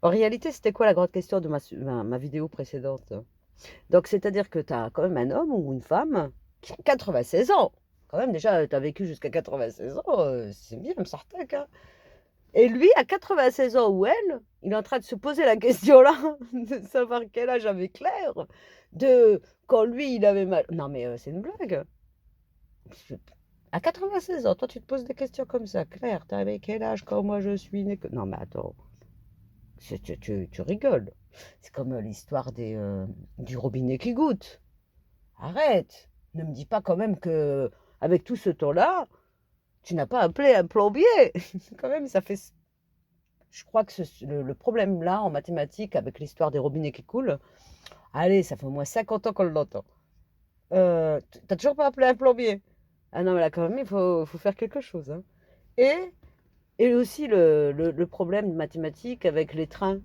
En réalité, c'était quoi la grande question de ma vidéo précédente? Donc, c'est-à-dire que tu as quand même un homme ou une femme qui a 96 ans. Quand même, déjà, tu as vécu jusqu'à 96 ans, c'est bien, certain, hein. Et lui, à 96 ans ou elle, il est en train de se poser la question-là, de savoir quel âge avait Claire, de quand lui, il avait mal. Non, mais c'est une blague. Je- À 96 ans, toi, tu te poses des questions comme ça. Claire, t'avais quel âge quand moi je suis né? Non, mais attends, tu rigoles. C'est comme l'histoire du robinet qui goûte. Arrête. Ne me dis pas quand même que avec tout ce temps-là, tu n'as pas appelé un plombier. Quand même, ça fait. Je crois que le problème là en mathématiques avec l'histoire des robinets qui coulent, allez, ça fait au moins 50 ans qu'on l'entend. T'as toujours pas appelé un plombier? Ah non, mais là, quand même, il faut faire quelque chose, hein. Et, et aussi le problème de mathématiques avec les trains.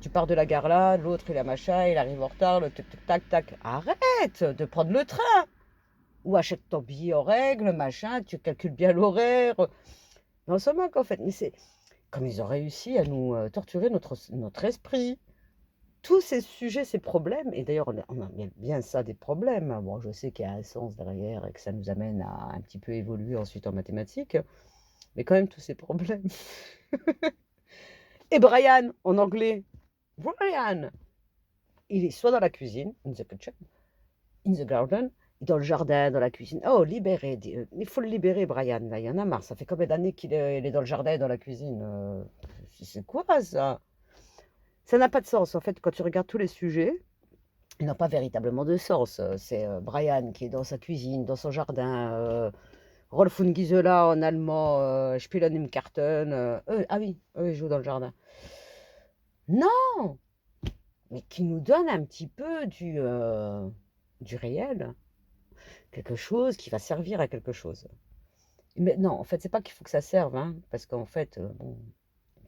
Tu pars de la gare là, l'autre il a machin, il arrive en retard, le tac tac tac tac. Arrête de prendre le train! Ou achète ton billet en règle, machin, tu calcules bien l'horaire. Non seulement qu'en fait, mais c'est comme ils ont réussi à nous torturer notre esprit. Tous ces sujets, ces problèmes, et d'ailleurs on a bien ça des problèmes, hein. Bon, je sais qu'il y a un sens derrière et que ça nous amène à un petit peu évoluer ensuite en mathématiques, mais quand même tous ces problèmes. Et Brian, en anglais, Brian, il est soit dans la cuisine, in the kitchen, in the garden, dans le jardin, dans la cuisine. Oh, libéré, il faut le libérer, Brian, là, il y en a marre. Ça fait combien d'années qu'il est dans le jardin et dans la cuisine? C'est quoi ça? Ça n'a pas de sens. En fait, quand tu regardes tous les sujets, ils n'ont pas véritablement de sens. C'est Brian qui est dans sa cuisine, dans son jardin. Rolf und Gisela en allemand, Spielen im Garten. Ah oui, eux, ils jouent dans le jardin. Non, mais qui nous donne un petit peu du réel. Quelque chose qui va servir à quelque chose. Mais non, en fait, c'est pas qu'il faut que ça serve, hein, parce qu'en fait, bon,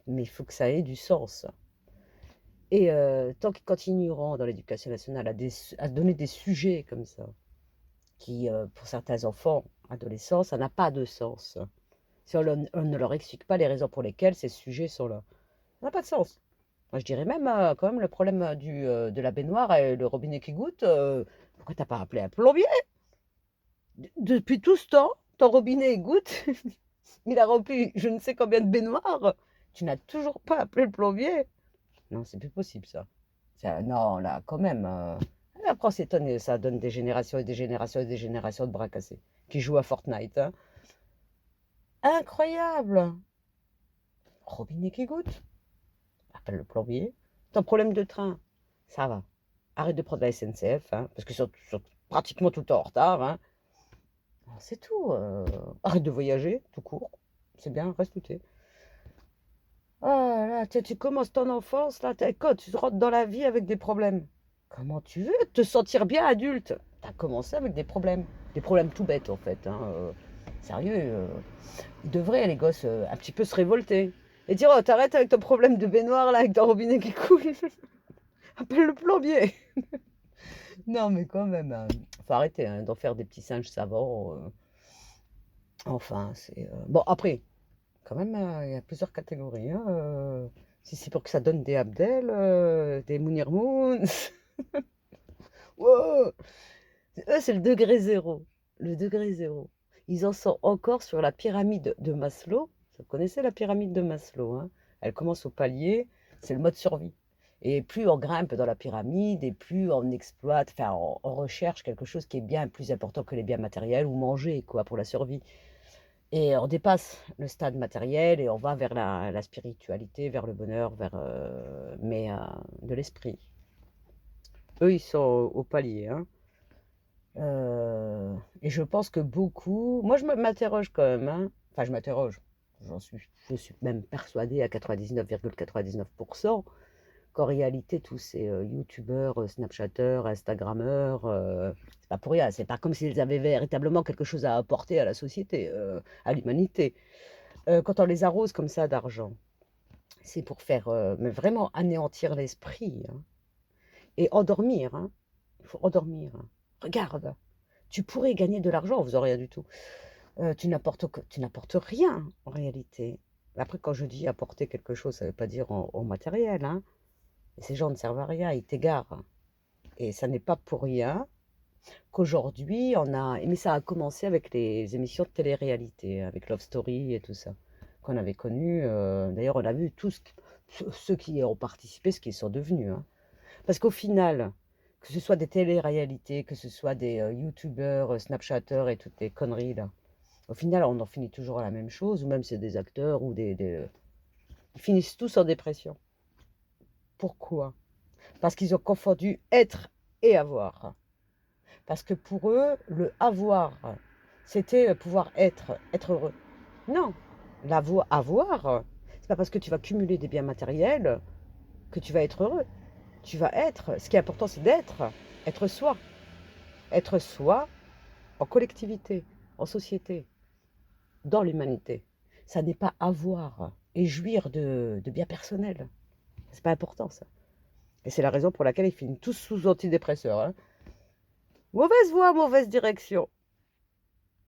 mais il faut que ça ait du sens. Et tant qu'ils continueront dans l'éducation nationale à donner des sujets comme ça, qui, pour certains enfants, adolescents, ça n'a pas de sens. Si on ne leur explique pas les raisons pour lesquelles ces sujets sont là, ça n'a pas de sens. Moi, je dirais même, quand même, le problème de la baignoire et le robinet qui goûte, pourquoi t'as pas appelé un plombier? Depuis tout ce temps, ton robinet goutte, il a rempli je ne sais combien de baignoires. Tu n'as toujours pas appelé le plombier. Non, c'est plus possible ça. Non, là, quand même. Après, on s'étonne, ça donne des générations et des générations et des générations de bras cassés qui jouent à Fortnite, hein. Incroyable! Robinet qui goutte. Appelle le plombier. Ton problème de train, ça va. Arrête de prendre la SNCF, hein, parce qu'ils sont pratiquement tout le temps en retard, hein. C'est tout. Arrête de voyager, tout court. C'est bien, reste où t'es. Oh là là, tu commences ton enfance, là, quand tu rentres dans la vie avec des problèmes. Comment tu veux te sentir bien adulte? T'as commencé avec des problèmes tout bêtes en fait, hein. Sérieux, ils devraient, les gosses, un petit peu se révolter. Et dire, oh, t'arrêtes avec ton problème de baignoire, là, avec ton robinet qui coule. Appelle le plombier. Non, mais quand même, hein, faut arrêter hein, d'en faire des petits singes savants. Enfin, c'est... Bon, après, quand même, il y a plusieurs catégories, hein. Si c'est pour que ça donne des Abdel, des Mounir Moon. Wow. Eux, c'est le degré zéro. Le degré zéro. Ils en sont encore sur la pyramide de Maslow. Vous connaissez la pyramide de Maslow, hein? Elle commence au palier, c'est le mode survie. Et plus on grimpe dans la pyramide, et plus on exploite, enfin, on recherche quelque chose qui est bien plus important que les biens matériels ou manger, quoi, pour la survie. Et on dépasse le stade matériel et on va vers la spiritualité, vers le bonheur, mais de l'esprit. Eux, ils sont au palier, hein. Et je pense que beaucoup. Moi, m'interroge quand même, hein. Enfin, je m'interroge. Je suis même persuadée à 99,99% qu'en réalité, tous ces youtubeurs, snapchatteurs, instagrammeurs, c'est pas pour rien. C'est pas comme s'ils avaient véritablement quelque chose à apporter à la société, à l'humanité. Quand on les arrose comme ça d'argent, c'est pour faire, mais vraiment anéantir l'esprit, hein, et endormir, hein. Il faut endormir, hein. Regarde, tu pourrais gagner de l'argent en faisant rien du tout. Tu n'apportes rien en réalité. Après, quand je dis apporter quelque chose, ça ne veut pas dire en matériel, hein. Et ces gens ne servent à rien, ils t'égarent. Et ça n'est pas pour rien qu'aujourd'hui, on a... Mais ça a commencé avec les émissions de télé-réalité, avec Love Story et tout ça, qu'on avait connu. D'ailleurs, on a vu tous ceux qui ont participé, ce qu'ils sont devenus, hein. Parce qu'au final, que ce soit des télé-réalités, que ce soit des youtubeurs, snapchatteurs et toutes les conneries là, au final, on en finit toujours à la même chose, ou même c'est des acteurs ou ils finissent tous en dépression. Pourquoi? Parce qu'ils ont confondu être et avoir. Parce que pour eux, le avoir, c'était pouvoir être heureux. Non, avoir, c'est pas parce que tu vas cumuler des biens matériels que tu vas être heureux. Tu vas être. Ce qui est important, c'est d'être. Être soi. Être soi en collectivité, en société, dans l'humanité. Ça n'est pas avoir et jouir de biens personnels. C'est pas important, ça. Et c'est la raison pour laquelle ils finissent tous sous antidépresseurs, hein. Mauvaise voie, mauvaise direction.